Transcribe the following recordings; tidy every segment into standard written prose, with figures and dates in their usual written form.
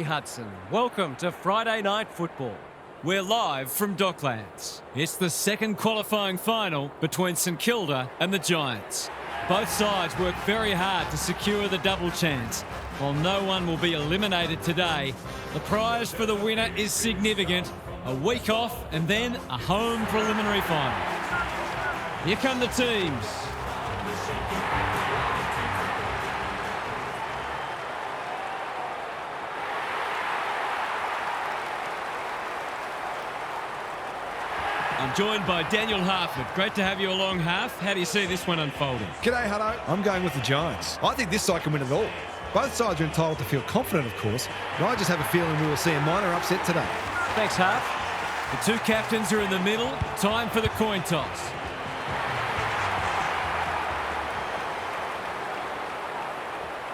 Hudson. Welcome to Friday Night Football. We're live from Docklands. It's the second qualifying final between St Kilda and the Giants. Both sides work very hard to secure the double chance. While no one will be eliminated today, the prize for the winner is significant. A week off and then a home preliminary final. Here come the teams. I'm joined by Daniel Harford. Great to have you along, Harf. How do you see this one unfolding? G'day, Hutto. I'm going with the Giants. I think this side can win it all. Both sides are entitled to feel confident, of course, but I just have a feeling we will see a minor upset today. Thanks, Harf. The two captains are in the middle. Time for the coin toss.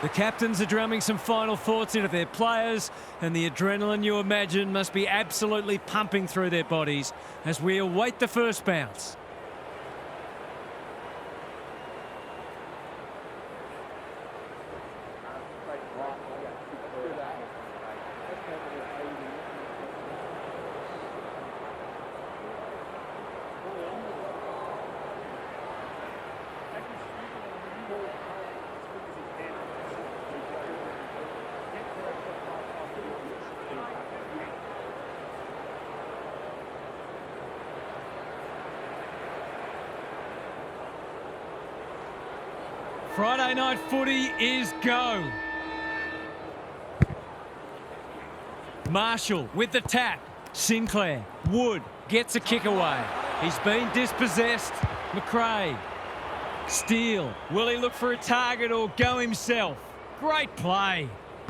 The captains are drumming some final thoughts into their players, and the adrenaline, you imagine, must be absolutely pumping through their bodies as we await the first bounce. Friday night footy is go. Marshall with the tap. Sinclair. Wood gets a kick away. He's been dispossessed. McRae. Steele. Will he look for a target or go himself? Great play.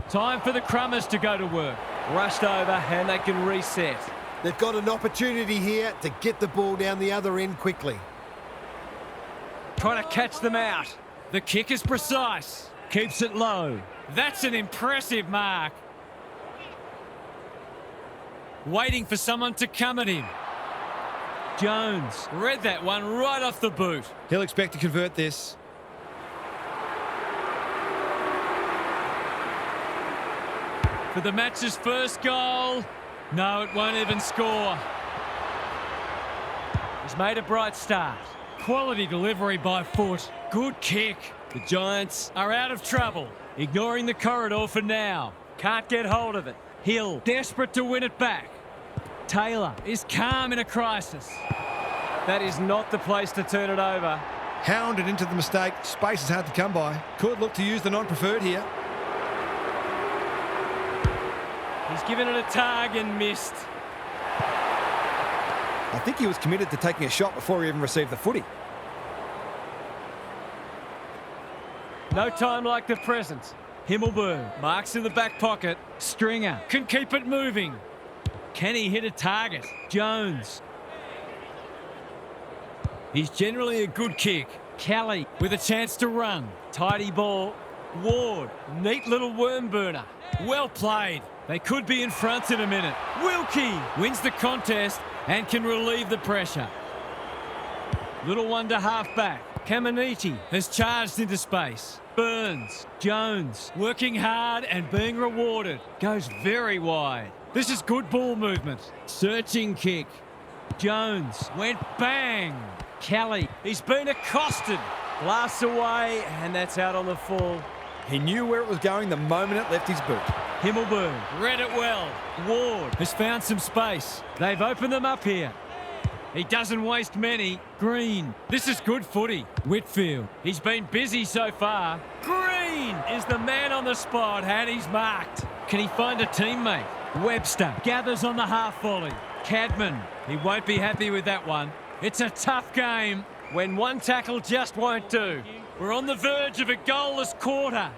Time for the Crummers to go to work. Rushed over and they can reset. They've got an opportunity here to get the ball down the other end quickly. Trying to catch them out. The kick is precise. Keeps it low. That's an impressive mark. Waiting for someone to come at him. Jones read that one right off the boot. He'll expect to convert this. For the match's first goal. No, it won't even score. He's made a bright start. Quality delivery by foot. Good kick. The Giants are out of trouble. Ignoring the corridor for now. Can't get hold of it. Hill, desperate to win it back. Taylor is calm in a crisis. That is not the place to turn it over. Hounded into the mistake. Space is hard to come by. Could look to use the non-preferred here. He's given it a tug and missed. I think he was committed to taking a shot before he even received the footy. No time like the present. Himmelberg marks in the back pocket. Stringer can keep it moving. Can he hit a target? Jones. He's generally a good kick. Kelly with a chance to run. Tidy ball. Ward. Neat little worm burner. Well played. They could be in front in a minute. Wilkie wins the contest and can relieve the pressure. Little one to half back. Caminiti has charged into space. Burns. Jones working hard and being rewarded. Goes very wide. This is good ball movement. Searching kick. Jones went bang. Kelly. He's been accosted. Blasts away and that's out on the full. He knew where it was going the moment it left his boot. Himmelberg read it well. Ward has found some space. They've opened them up here. He doesn't waste many. Green. This is good footy. Whitfield. He's been busy so far. Green is the man on the spot and he's marked. Can he find a teammate? Webster gathers on the half volley. Cadman. He won't be happy with that one. It's a tough game when one tackle just won't do. We're on the verge of a goalless quarter.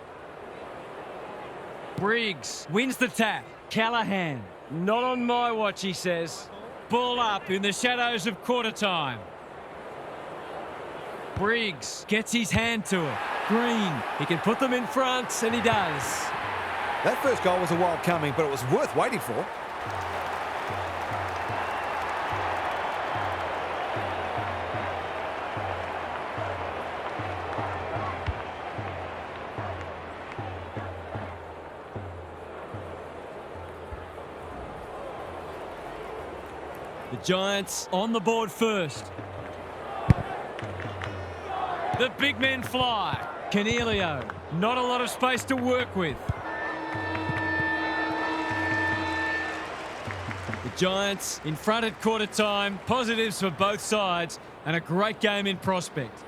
Briggs wins the tap. Callahan. Not on my watch, he says. Ball up in the shadows of quarter time. Briggs gets his hand to it. Green, he can put them in front, and he does. That first goal was a while coming, but it was worth waiting for. The Giants on the board first. The big men fly. Cornelio, not a lot of space to work with. The Giants in front at quarter time. Positives for both sides and a great game in prospect.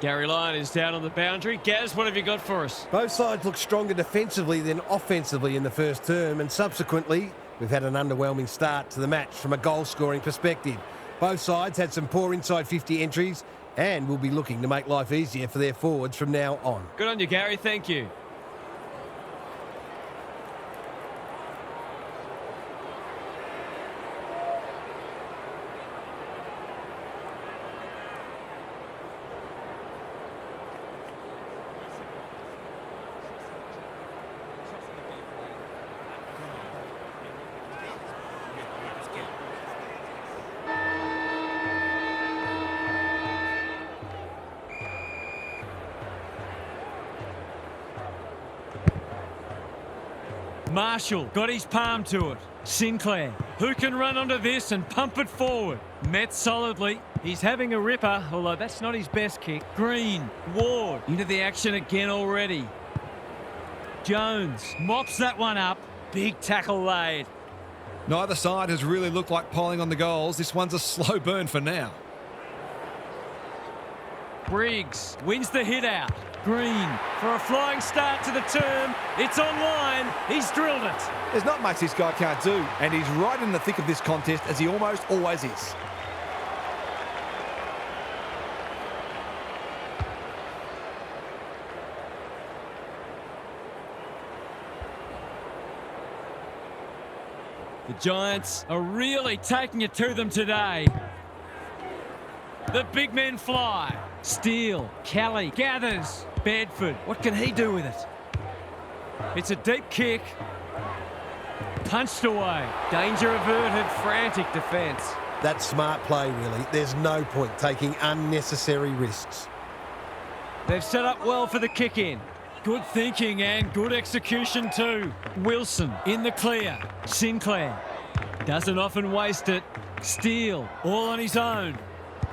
Gary Lyon is down on the boundary. Gaz, what have you got for us? Both sides look stronger defensively than offensively in the first term, and subsequently, we've had an underwhelming start to the match from a goal-scoring perspective. Both sides had some poor inside 50 entries and will be looking to make life easier for their forwards from now on. Good on you, Gary. Thank you. Marshall got his palm to it. Sinclair, who can run onto this and pump it forward? Met solidly. He's having a ripper, although that's not his best kick. Green, Ward, into the action again already. Jones mops that one up. Big tackle laid. Neither side has really looked like piling on the goals. This one's a slow burn for now. Briggs wins the hit out. Green for a flying start to the term. It's online. He's drilled it. There's not much this guy can't do, and he's right in the thick of this contest, as he almost always is. The Giants are really taking it to them today. The big men fly. Steele, Kelly, gathers. Bedford, what can he do with it? It's a deep kick. Punched away. Danger averted, frantic defence. That's smart play, really. There's no point taking unnecessary risks. They've set up well for the kick-in. Good thinking and good execution too. Wilson in the clear. Sinclair doesn't often waste it. Steele all on his own.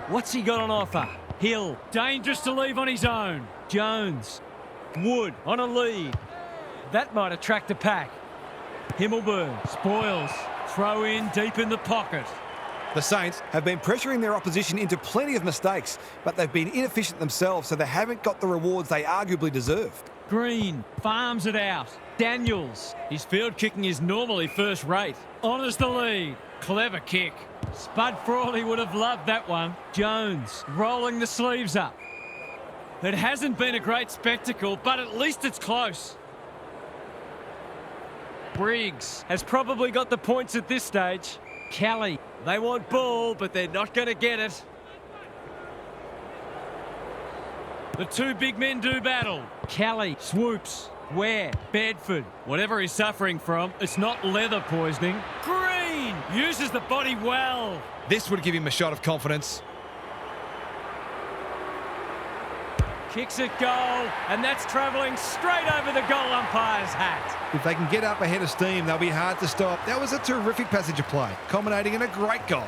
What's he got on offer? Hill, dangerous to leave on his own. Jones, Wood on a lead. That might attract a pack. Himmelberg spoils. Throw in deep in the pocket. The Saints have been pressuring their opposition into plenty of mistakes, but they've been inefficient themselves, so they haven't got the rewards they arguably deserved. Green farms it out. Daniels, his field kicking is normally first rate. Honours the lead. Clever kick. Spud Frawley would have loved that one. Jones rolling the sleeves up. It hasn't been a great spectacle, but at least it's close. Briggs has probably got the points at this stage. Kelly, they want ball, but they're not going to get it. The two big men do battle. Kelly swoops. Where? Bedford. Whatever he's suffering from, it's not leather poisoning. Green uses the body well. This would give him a shot of confidence. Kicks it goal, and that's travelling straight over the goal umpire's hat. If they can get up ahead of steam, they'll be hard to stop. That was a terrific passage of play, culminating in a great goal.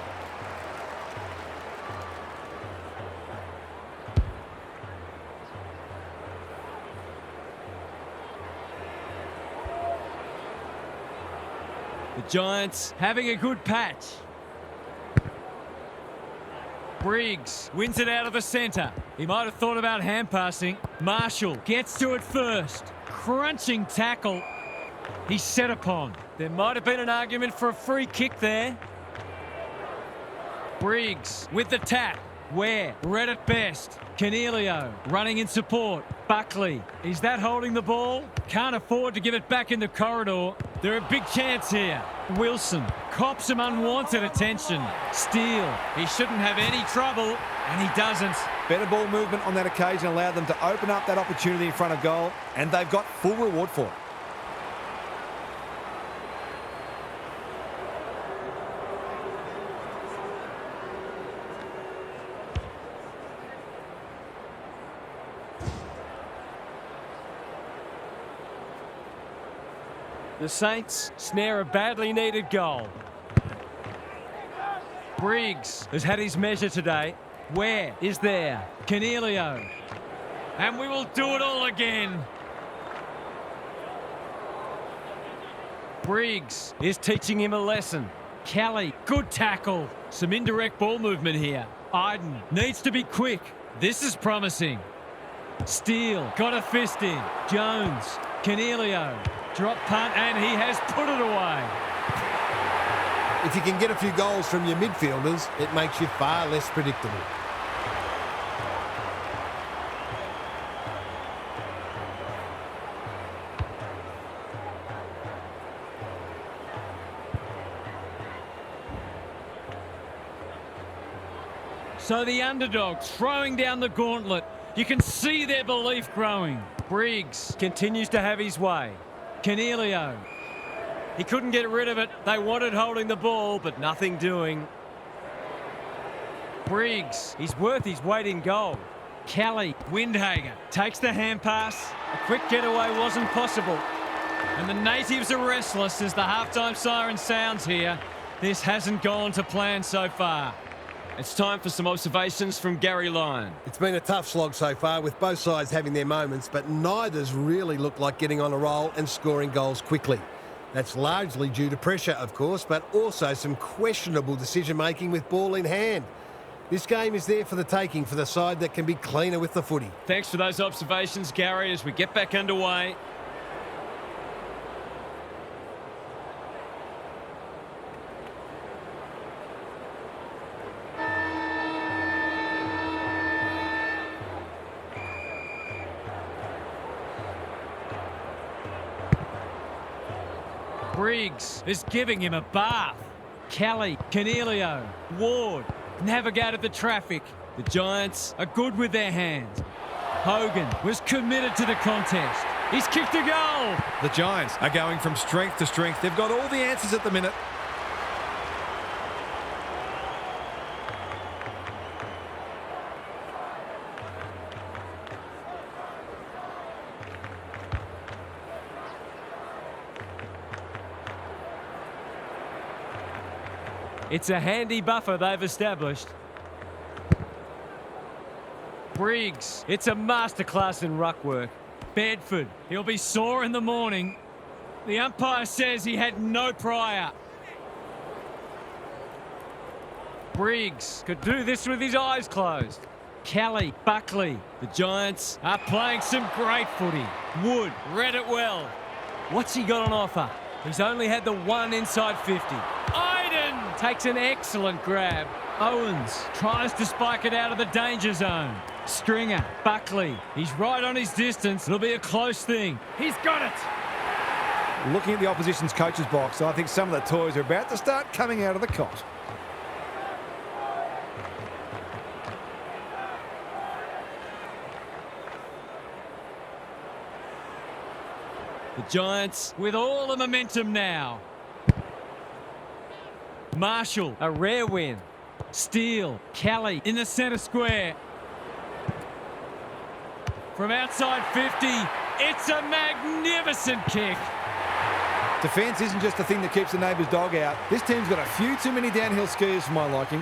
The Giants having a good patch. Briggs wins it out of the centre. He might have thought about hand passing. Marshall gets to it first. Crunching tackle. He's set upon. There might have been an argument for a free kick there. Briggs with the tap. Where? Red at best. Cornelio running in support. Buckley, is that holding the ball? Can't afford to give it back in the corridor. They're a big chance here. Wilson cops some unwanted attention. Steele, he shouldn't have any trouble, and he doesn't. Better ball movement on that occasion allowed them to open up that opportunity in front of goal, and they've got full reward for it. The Saints snare a badly needed goal. Briggs has had his measure today. Where is there? Cornelio. And we will do it all again. Briggs is teaching him a lesson. Kelly, good tackle. Some indirect ball movement here. Iden needs to be quick. This is promising. Steele got a fist in. Jones, Cornelio, drop punt, and he has put it away. If you can get a few goals from your midfielders, it makes you far less predictable. So the underdog throwing down the gauntlet. You can see their belief growing. Briggs continues to have his way. Cornelio. He couldn't get rid of it. They wanted holding the ball, but nothing doing. Briggs, he's worth his weight in gold. Kelly, Windhager, takes the hand pass. A quick getaway wasn't possible. And the natives are restless as the halftime siren sounds here. This hasn't gone to plan so far. It's time for some observations from Gary Lyon. It's been a tough slog so far, with both sides having their moments, but neither's really looked like getting on a roll and scoring goals quickly. That's largely due to pressure, of course, but also some questionable decision-making with ball in hand. This game is there for the taking for the side that can be cleaner with the footy. Thanks for those observations, Gary, as we get back underway. Briggs is giving him a bath. Kelly, Cornelio, Ward navigated the traffic. The Giants are good with their hands. Hogan was committed to the contest. He's kicked a goal. The Giants are going from strength to strength. They've got all the answers at the minute. It's a handy buffer they've established. Briggs, it's a masterclass in ruck work. Bedford, he'll be sore in the morning. The umpire says he had no prior. Briggs could do this with his eyes closed. Kelly, Buckley, the Giants are playing some great footy. Wood read it well. What's he got on offer? He's only had the one inside 50. Iden takes an excellent grab. Owens tries to spike it out of the danger zone. Stringer, Buckley, he's right on his distance. It'll be a close thing. He's got it. Looking at the opposition's coach's box, I think some of the toys are about to start coming out of the cot. The Giants with all the momentum now. Marshall, a rare win. Steele, Kelly in the centre square. From outside 50, it's a magnificent kick. Defence isn't just the thing that keeps the neighbour's dog out. This team's got a few too many downhill skiers for my liking.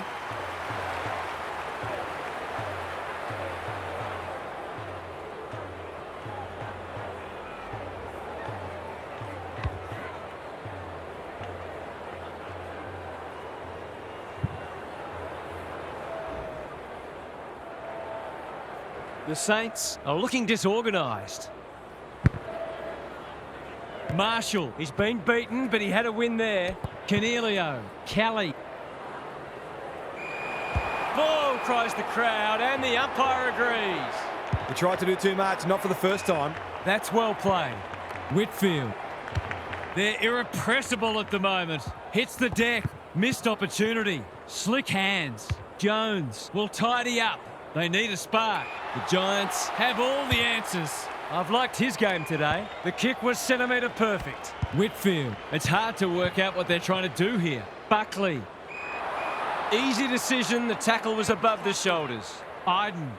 The Saints are looking disorganised. Marshall, he's been beaten, but he had a win there. Cornelio, Kelly. Ball, cries the crowd, and the umpire agrees. He tried to do too much, not for the first time. That's well played. Whitfield. They're irrepressible at the moment. Hits the deck. Missed opportunity. Slick hands. Jones will tidy up. They need a spark. The Giants have all the answers. I've liked his game today. The kick was centimetre perfect. Whitfield. It's hard to work out what they're trying to do here. Buckley. Easy decision. The tackle was above the shoulders. Iden.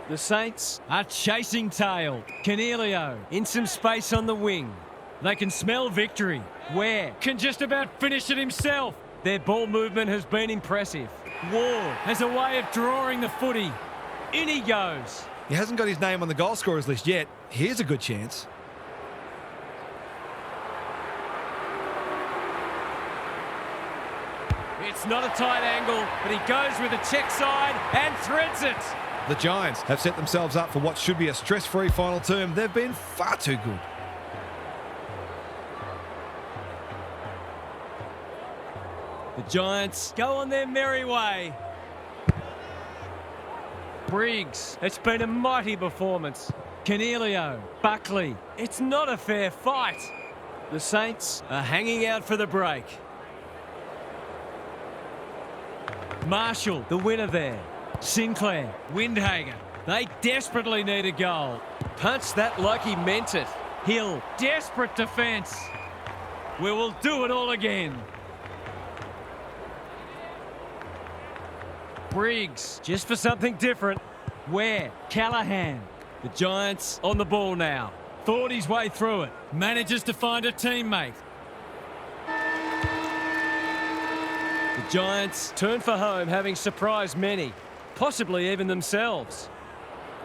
The Saints are chasing tail. Cornelio in some space on the wing. They can smell victory. Ware can just about finish it himself. Their ball movement has been impressive. Ward has a way of drawing the footy. In he goes. He hasn't got his name on the goal scorers list yet. Here's a good chance. It's not a tight angle, but he goes with a check side and threads it. The Giants have set themselves up for what should be a stress-free final term. They've been far too good. The Giants go on their merry way. Briggs, it's been a mighty performance. Canelio, Buckley, it's not a fair fight. The Saints are hanging out for the break. Marshall, the winner there. Sinclair, Windhager, they desperately need a goal. Punched that like he meant it. Hill, desperate defence. We will do it all again. Briggs, just for something different. Ware, Callahan. The Giants on the ball now. Thought his way through it. Manages to find a teammate. The Giants turn for home, having surprised many, possibly even themselves.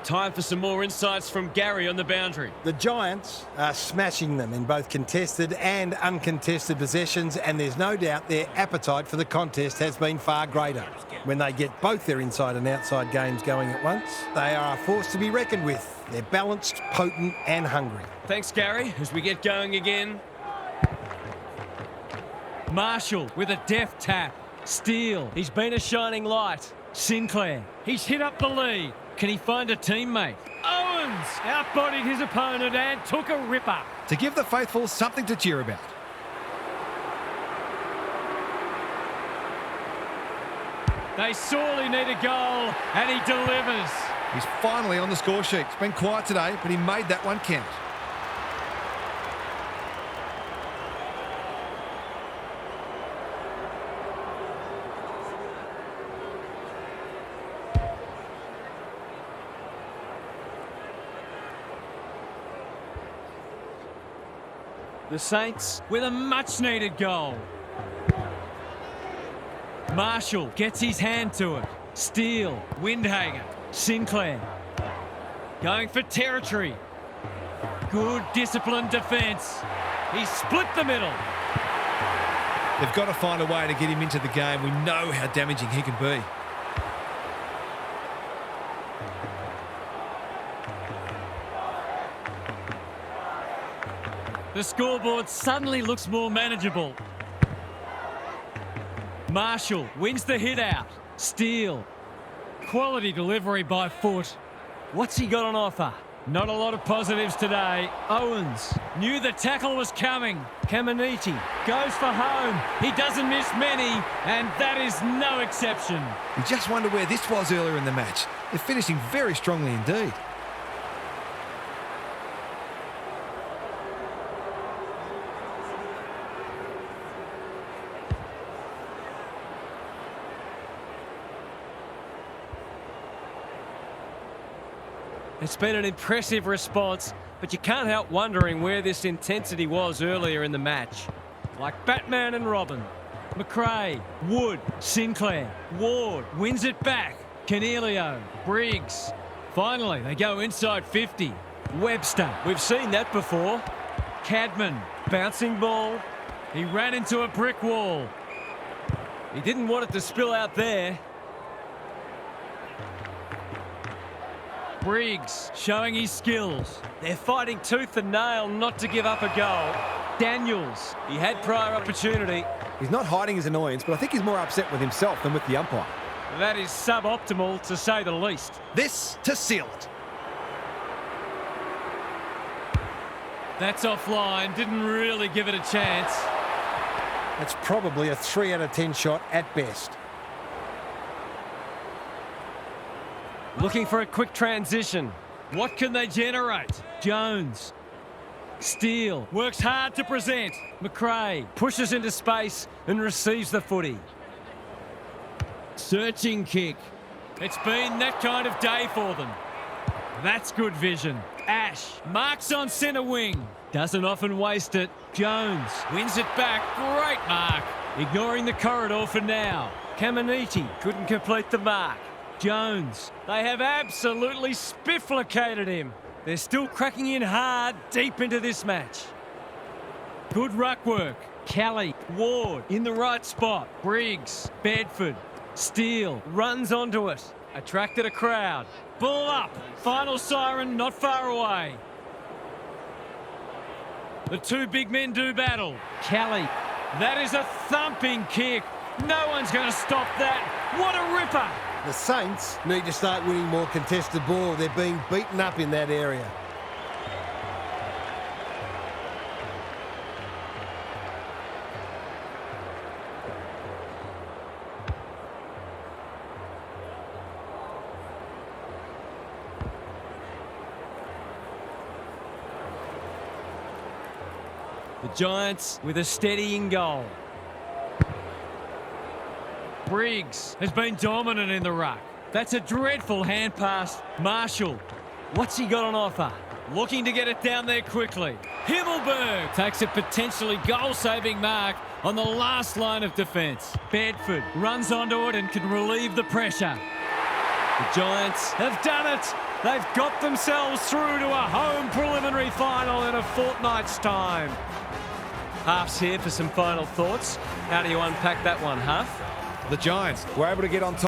Time for some more insights from Gary on the boundary. The Giants are smashing them in both contested and uncontested possessions, and there's no doubt their appetite for the contest has been far greater. When they get both their inside and outside games going at once, they are a force to be reckoned with. They're balanced, potent and hungry. Thanks, Gary, as we get going again. Marshall with a deft tap. Steele, he's been a shining light. Sinclair, he's hit up the lead. Can he find a teammate? Owens outbodied his opponent and took a ripper. To give the faithful something to cheer about. They sorely need a goal, and he delivers. He's finally on the score sheet. It's been quiet today, but he made that one count. The Saints with a much-needed goal. Marshall gets his hand to it. Steele, Windhager, Sinclair. Going for territory. Good disciplined defence. He split the middle. They've got to find a way to get him into the game. We know how damaging he can be. The scoreboard suddenly looks more manageable. Marshall wins the hit out. Steele. Quality delivery by foot. What's he got on offer? Not a lot of positives today. Owens knew the tackle was coming. Caminiti goes for home. He doesn't miss many, and that is no exception. You just wonder where this was earlier in the match. They're finishing very strongly indeed. It's been an impressive response, but you can't help wondering where this intensity was earlier in the match. Like Batman and Robin. McRae, Wood, Sinclair, Ward wins it back. Canelio, Briggs. Finally, they go inside 50. Webster, we've seen that before. Cadman, bouncing ball. He ran into a brick wall. He didn't want it to spill out there. Briggs showing his skills. They're fighting tooth and nail not to give up a goal. Daniels, he had prior opportunity. He's not hiding his annoyance, but I think he's more upset with himself than with the umpire. That is suboptimal, to say the least. This to seal it. That's offline, didn't really give it a chance. That's probably a 3 out of 10 shot at best. Looking for a quick transition. What can they generate? Jones. Steele works hard to present. McRae pushes into space and receives the footy. Searching kick. It's been that kind of day for them. That's good vision. Ash marks on centre wing. Doesn't often waste it. Jones wins it back. Great mark. Ignoring the corridor for now. Caminiti couldn't complete the mark. Jones, they have absolutely spifflicated him. They're still cracking in hard deep into this match. Good ruck work. Kelly, Ward in the right spot. Briggs, Bedford, Steele runs onto it. Attracted a crowd. Ball up. Final siren not far away. The two big men do battle. Kelly, that is a thumping kick. No one's going to stop that. What a ripper. The Saints need to start winning more contested ball. They're being beaten up in that area. The Giants with a steadying goal. Briggs has been dominant in the ruck. That's a dreadful hand pass. Marshall, what's he got on offer? Looking to get it down there quickly. Himmelberg takes a potentially goal-saving mark on the last line of defence. Bedford runs onto it and can relieve the pressure. The Giants have done it. They've got themselves through to a home preliminary final in a fortnight's time. Huff's here for some final thoughts. How do you unpack that one, Huff? The Giants were able to get on top.